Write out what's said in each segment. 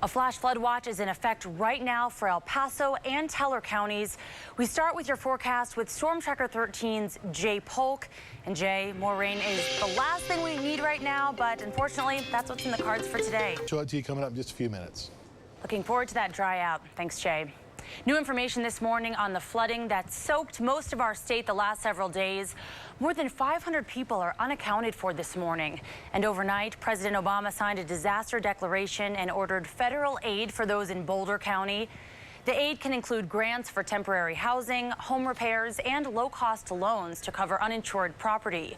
A flash flood watch is in effect right now for El Paso and Teller counties. We start with your forecast with Storm Tracker 13's Jay Polk. And Jay, more rain is the last thing we need right now, but unfortunately, that's what's in the cards for today. Show it to you coming up in just a few minutes. Looking forward to that dry out. Thanks, Jay. New information this morning on the flooding that soaked most of our state the last several days. More than 500 people are unaccounted for this morning. And overnight, President Obama signed a disaster declaration and ordered federal aid for those in Boulder County. The aid can include grants for temporary housing, home repairs, and low-cost loans to cover uninsured property.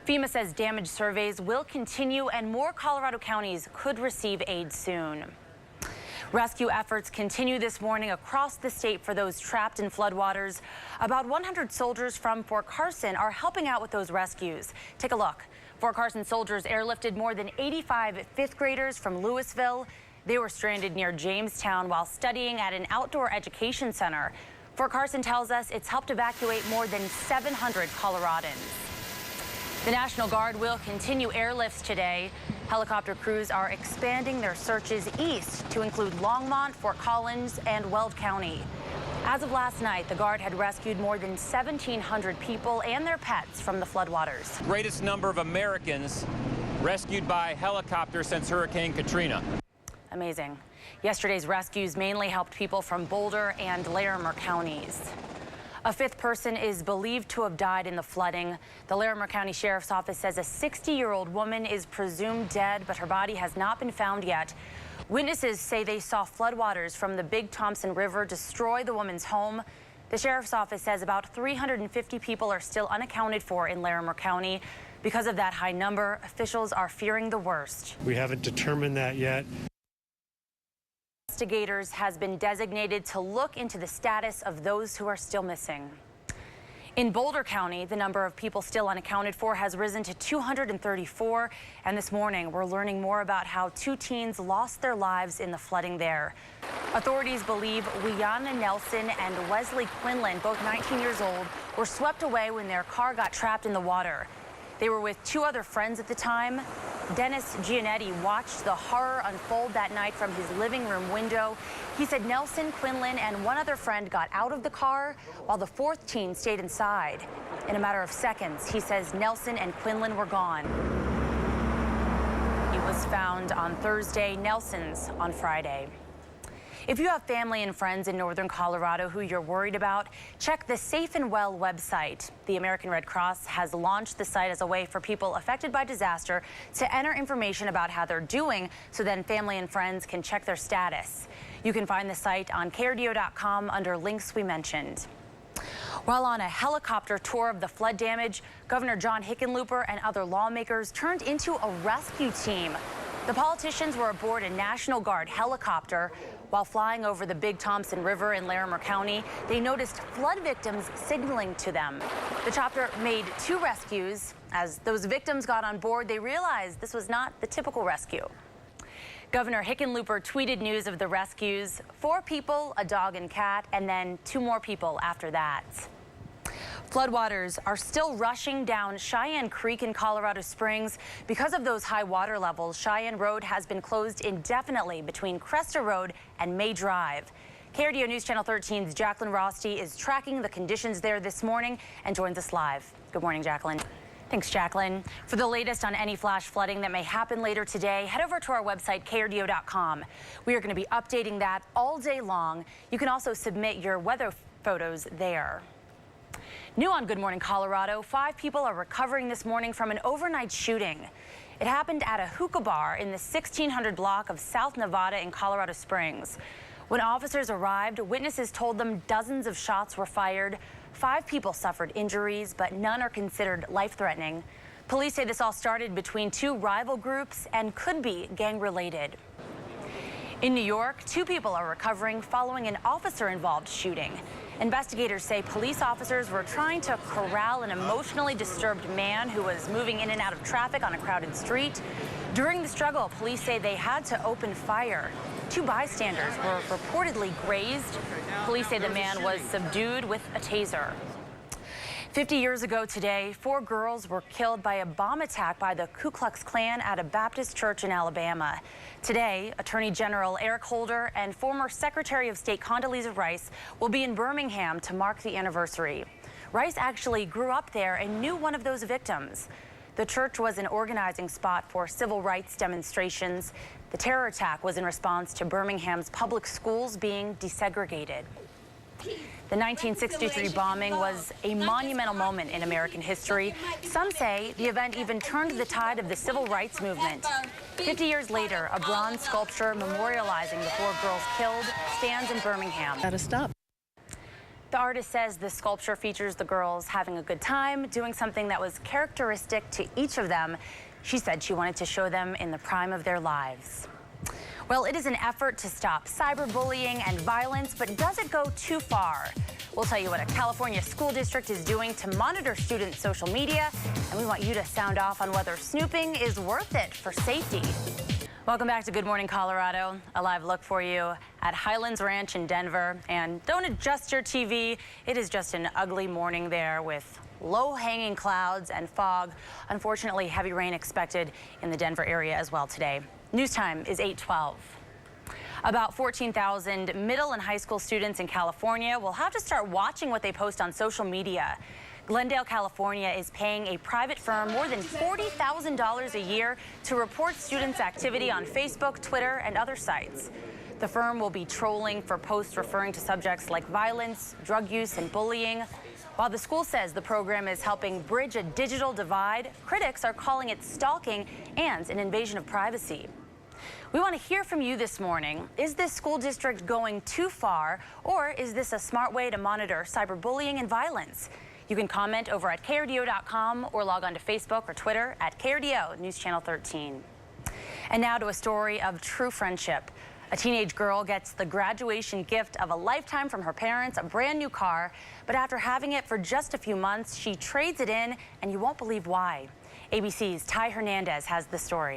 FEMA says damage surveys will continue and more Colorado counties could receive aid soon. Rescue efforts continue this morning across the state for those trapped in floodwaters. About 100 soldiers from Fort Carson are helping out with those rescues. Take a look. Fort Carson soldiers airlifted more than 85 fifth graders from Louisville. They were stranded near Jamestown while studying at an outdoor education center. Fort Carson tells us it's helped evacuate more than 700 Coloradans. The National Guard will continue airlifts today. Helicopter crews are expanding their searches east to include Longmont, Fort Collins, and Weld County. As of last night, the Guard had rescued more than 1,700 people and their pets from the floodwaters. Greatest number of Americans rescued by helicopter since Hurricane Katrina. Amazing. Yesterday's rescues mainly helped people from Boulder and Larimer counties. A fifth person is believed to have died in the flooding. The Larimer County Sheriff's Office says a 60-year-old woman is presumed dead, but her body has not been found yet. Witnesses say they saw floodwaters from the Big Thompson River destroy the woman's home. The Sheriff's Office says about 350 people are still unaccounted for in Larimer County. Because of that high number, officials are fearing the worst. We haven't determined that yet. Investigators has been designated to look into the status of those who are still missing. In Boulder County, the number of people still unaccounted for has risen to 234. And this morning, we're learning more about how two teens lost their lives in the flooding there. Authorities believe Wiana Nelson and Wesley Quinlan, both 19 years old, were swept away when their car got trapped in the water. They were with two other friends at the time. Dennis Gianetti watched the horror unfold that night from his living room window. He said Nelson, Quinlan, and one other friend got out of the car while the fourth teen stayed inside. In a matter of seconds, he says Nelson and Quinlan were gone. He was found on Thursday, Nelson's on Friday. If you have family and friends in northern Colorado who you're worried about, check the Safe and Well website. The American Red Cross has launched the site as a way for people affected by disaster to enter information about how they're doing, so then family and friends can check their status. You can find the site on krdo.com under links we mentioned. While on a helicopter tour of the flood damage, Governor John Hickenlooper and other lawmakers turned into a rescue team. The politicians were aboard a National Guard helicopter. While flying over the Big Thompson River in Larimer County, they noticed flood victims signaling to them. The chopper made two rescues. As those victims got on board, they realized this was not the typical rescue. Governor Hickenlooper tweeted news of the rescues: 4 people, a dog and cat, and then 2 more people after that. Floodwaters are still rushing down Cheyenne Creek in Colorado Springs. Because of those high water levels, Cheyenne Road has been closed indefinitely between Cresta Road and May Drive. KRDO News Channel 13's Jacqueline Rosti is tracking the conditions there this morning and joins us live. Good morning, Jacqueline. Thanks, Jacqueline. For the latest on any flash flooding that may happen later today, head over to our website, krdo.com. We are going to be updating that all day long. You can also submit your weather photos there. New on Good Morning Colorado, 5 people are recovering this morning from an overnight shooting. It happened at a hookah bar in the 1600 block of South Nevada in Colorado Springs. When officers arrived, witnesses told them dozens of shots were fired. 5 people suffered injuries, but none are considered life-threatening. Police say this all started between 2 rival groups and could be gang-related. In New York, 2 people are recovering following an officer-involved shooting. Investigators say police officers were trying to corral an emotionally disturbed man who was moving in and out of traffic on a crowded street. During the struggle, police say they had to open fire. 2 bystanders were reportedly grazed. Police say the man was subdued with a taser. 50 years ago today, 4 girls were killed by a bomb attack by the Ku Klux Klan at a Baptist church in Alabama. Today, Attorney General Eric Holder and former Secretary of State Condoleezza Rice will be in Birmingham to mark the anniversary. Rice actually grew up there and knew one of those victims. The church was an organizing spot for civil rights demonstrations. The terror attack was in response to Birmingham's public schools being desegregated. The 1963 bombing was a monumental moment in American history. Some say the event even turned the tide of the civil rights movement. 50 years later, a bronze sculpture memorializing the 4 girls killed stands in Birmingham. Gotta stop. The artist says the sculpture features the girls having a good time, doing something that was characteristic to each of them. She said she wanted to show them in the prime of their lives. Well, it is an effort to stop cyberbullying and violence, but does it go too far? We'll tell you what a California school district is doing to monitor students' social media, and we want you to sound off on whether snooping is worth it for safety. Welcome back to Good Morning Colorado. A live look for you at Highlands Ranch in Denver. And don't adjust your TV. It is just an ugly morning there with low-hanging clouds and fog. Unfortunately, heavy rain expected in the Denver area as well today. News time is 8:12. About 14,000 middle and high school students in California will have to start watching what they post on social media. Glendale, California is paying a private firm more than $40,000 a year to report students' activity on Facebook, Twitter, and other sites. The firm will be trolling for posts referring to subjects like violence, drug use, and bullying. While the school says the program is helping bridge a digital divide, critics are calling it stalking and an invasion of privacy. We want to hear from you this morning. Is this school district going too far, or is this a smart way to monitor cyberbullying and violence? You can comment over at KRDO.com or log on to Facebook or Twitter at KRDO News Channel 13. And now to a story of true friendship. A teenage girl gets the graduation gift of a lifetime from her parents, a brand new car, but after having it for just a few months, she trades it in, and you won't believe why. ABC's Ty Hernandez has the story.